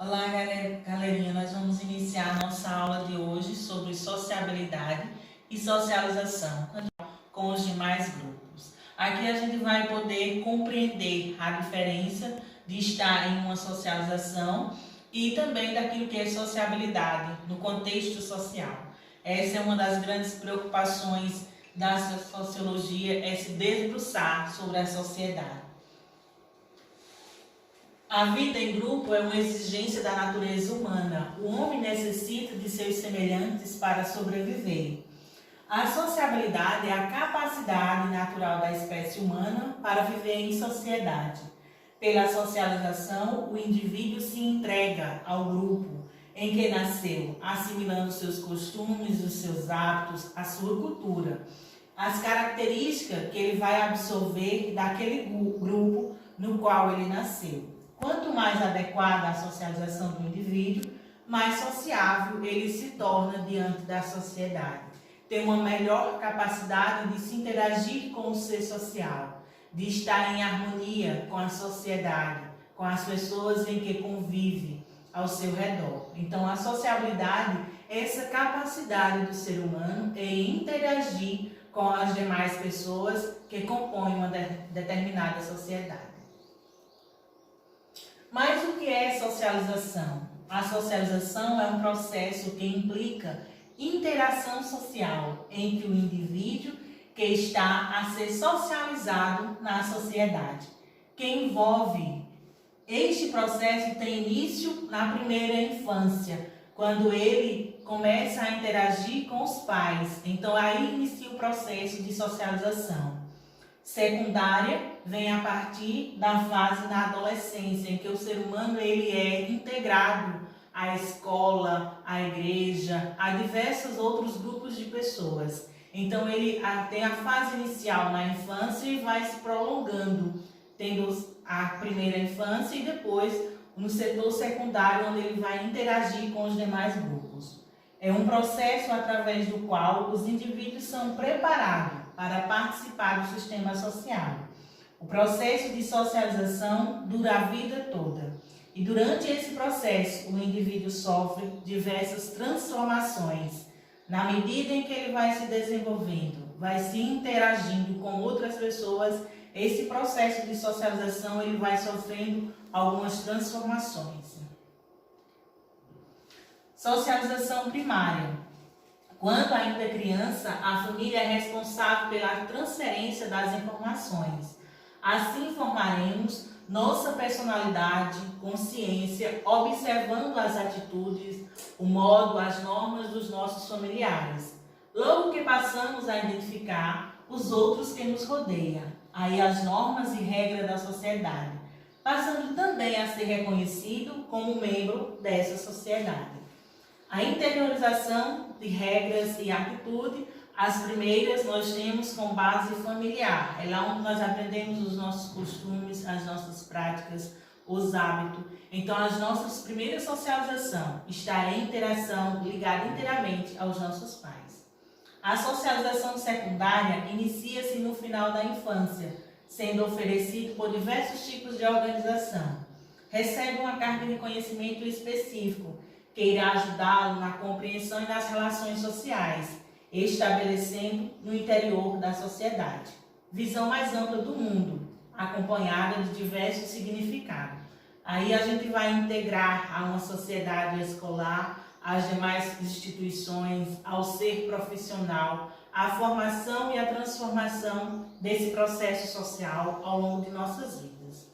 Olá, galerinha. Nós vamos iniciar a nossa aula de hoje sobre sociabilidade e socialização com os demais grupos. Aqui a gente vai poder compreender a diferença de estar em uma socialização e também daquilo que é sociabilidade no contexto social. Essa é uma das grandes preocupações da sociologia, é se debruçar sobre a sociedade. A vida em grupo é uma exigência da natureza humana. O homem necessita de seus semelhantes para sobreviver. A sociabilidade é a capacidade natural da espécie humana para viver em sociedade. Pela socialização, o indivíduo se entrega ao grupo em que nasceu, assimilando seus costumes, os seus hábitos, a sua cultura, as características que ele vai absorver daquele grupo no qual ele nasceu. Quanto mais adequada a socialização do indivíduo, mais sociável ele se torna diante da sociedade. Tem uma melhor capacidade de se interagir com o ser social, de estar em harmonia com a sociedade, com as pessoas em que convive ao seu redor. Então, a sociabilidade é essa capacidade do ser humano em interagir com as demais pessoas que compõem uma determinada sociedade. Mas o que é socialização? A socialização é um processo que implica interação social entre o indivíduo que está a ser socializado na sociedade, que envolve este processo tem início na primeira infância, quando ele começa a interagir com os pais. Então aí inicia o processo de socialização. Secundária vem a partir da fase da adolescência, em que o ser humano ele é integrado à escola, à igreja, a diversos outros grupos de pessoas. Então ele tem a fase inicial na infância e vai se prolongando, tendo a primeira infância e depois no setor secundário, onde ele vai interagir com os demais grupos. É um processo através do qual os indivíduos são preparados para participar do sistema social. O processo de socialização dura a vida toda. E durante esse processo, o indivíduo sofre diversas transformações. Na medida em que ele vai se desenvolvendo, vai se interagindo com outras pessoas, esse processo de socialização ele vai sofrendo algumas transformações. Socialização primária. Quando ainda é criança, a família é responsável pela transferência das informações. Assim formaremos nossa personalidade, consciência, observando as atitudes, o modo, as normas dos nossos familiares. Logo que passamos a identificar os outros que nos rodeiam, aí as normas e regras da sociedade, passando também a ser reconhecido como membro dessa sociedade. A interiorização de regras e atitude, as primeiras nós temos com base familiar. É lá onde nós aprendemos os nossos costumes, as nossas práticas, os hábitos. Então, as nossas primeiras socialização está em interação, ligada inteiramente aos nossos pais. A socialização secundária inicia-se no final da infância, sendo oferecido por diversos tipos de organização. Recebe uma carga de conhecimento específico, que irá ajudá-lo na compreensão e nas relações sociais, estabelecendo no interior da sociedade. Visão mais ampla do mundo, acompanhada de diversos significados. Aí a gente vai integrar a uma sociedade escolar, as demais instituições, ao ser profissional, a formação e a transformação desse processo social ao longo de nossas vidas.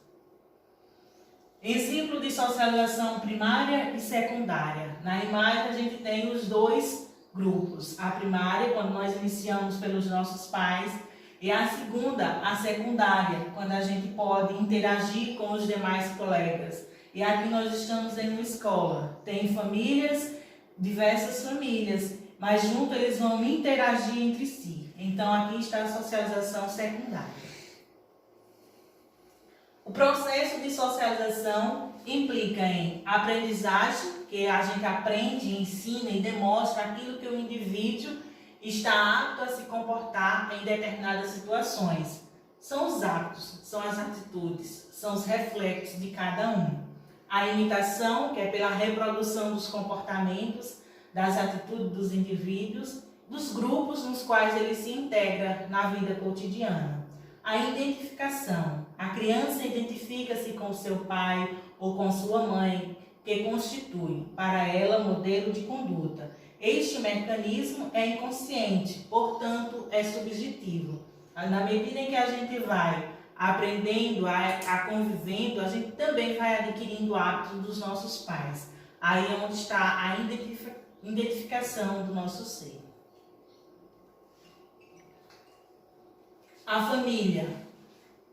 Exemplo de socialização primária e secundária. Na imagem a gente tem os dois grupos. A primária, quando nós iniciamos pelos nossos pais, e a segunda, a secundária, quando a gente pode interagir com os demais colegas. E aqui nós estamos em uma escola. Tem famílias, diversas famílias, mas junto eles vão interagir entre si. Então aqui está a socialização secundária. O processo de socialização implica em aprendizagem, que a gente aprende, ensina e demonstra aquilo que o indivíduo está apto a se comportar em determinadas situações. São os hábitos, são as atitudes, são os reflexos de cada um. A imitação, que é pela reprodução dos comportamentos, das atitudes dos indivíduos, dos grupos nos quais ele se integra na vida cotidiana. A identificação. A criança identifica-se com seu pai ou com sua mãe, que constitui para ela modelo de conduta. Este mecanismo é inconsciente, portanto, é subjetivo. Na medida em que a gente vai aprendendo, a convivendo, a gente também vai adquirindo hábitos dos nossos pais. Aí é onde está a identificação do nosso ser. A família.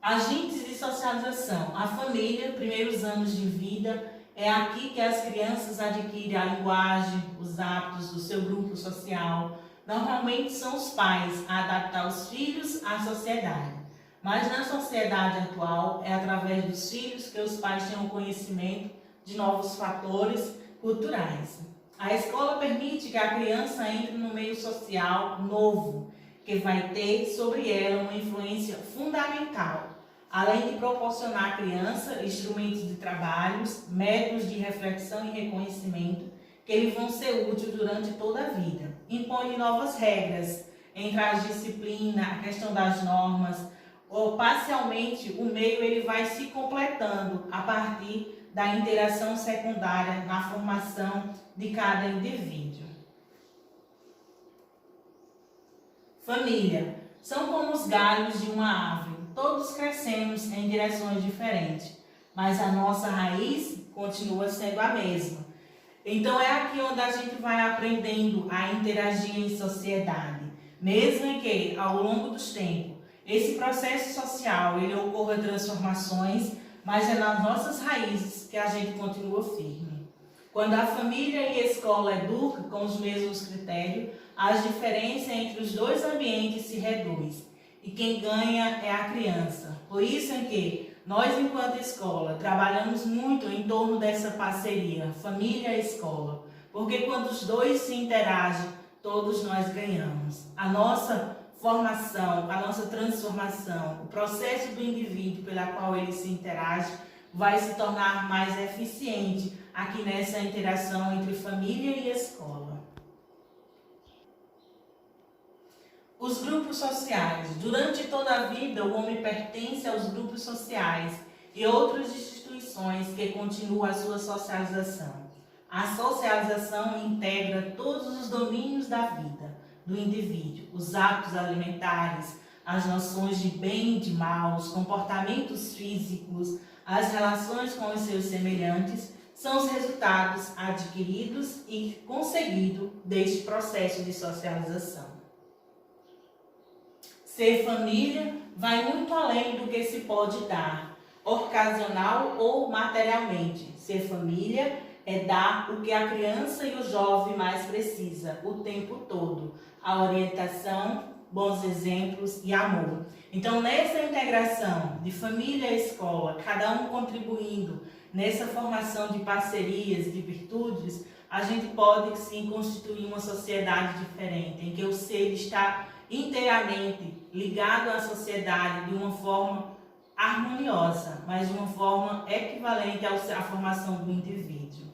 Agentes de socialização. A família, primeiros anos de vida, é aqui que as crianças adquirem a linguagem, os hábitos do seu grupo social. Normalmente são os pais a adaptar os filhos à sociedade. Mas na sociedade atual, é através dos filhos que os pais têm o conhecimento de novos fatores culturais. A escola permite que a criança entre no meio social novo, que vai ter sobre ela uma influência fundamental, além de proporcionar à criança instrumentos de trabalhos, métodos de reflexão e reconhecimento, que lhe vão ser úteis durante toda a vida. Impõe novas regras entre as disciplinas, a questão das normas, ou parcialmente o meio ele vai se completando a partir da interação secundária na formação de cada indivíduo. Família. São como os galhos de uma árvore. Todos crescemos em direções diferentes, mas a nossa raiz continua sendo a mesma. Então é aqui onde a gente vai aprendendo a interagir em sociedade, mesmo em que, ao longo dos tempos, esse processo social ele ocorra transformações, mas é nas nossas raízes que a gente continua firme. Quando a família e a escola educam com os mesmos critérios, as diferenças entre os dois ambientes se reduzem e quem ganha é a criança. Por isso é que nós, enquanto escola, trabalhamos muito em torno dessa parceria, família e escola, porque quando os dois se interagem, todos nós ganhamos. A nossa formação, a nossa transformação, o processo do indivíduo pela qual ele se interage, vai se tornar mais eficiente aqui nessa interação entre família e escola. Os grupos sociais. Durante toda a vida, o homem pertence aos grupos sociais e outras instituições que continuam a sua socialização. A socialização integra todos os domínios da vida do indivíduo, os hábitos alimentares, as noções de bem e de mal, os comportamentos físicos, as relações com os seus semelhantes, são os resultados adquiridos e conseguidos deste processo de socialização. Ser família vai muito além do que se pode dar, ocasional ou materialmente. Ser família é dar o que a criança e o jovem mais precisa o tempo todo, a orientação, bons exemplos e amor. Então, nessa integração de família e escola, cada um contribuindo nessa formação de parcerias, de virtudes, a gente pode sim constituir uma sociedade diferente, em que o ser está inteiramente ligado à sociedade de uma forma harmoniosa, mas de uma forma equivalente à formação do indivíduo.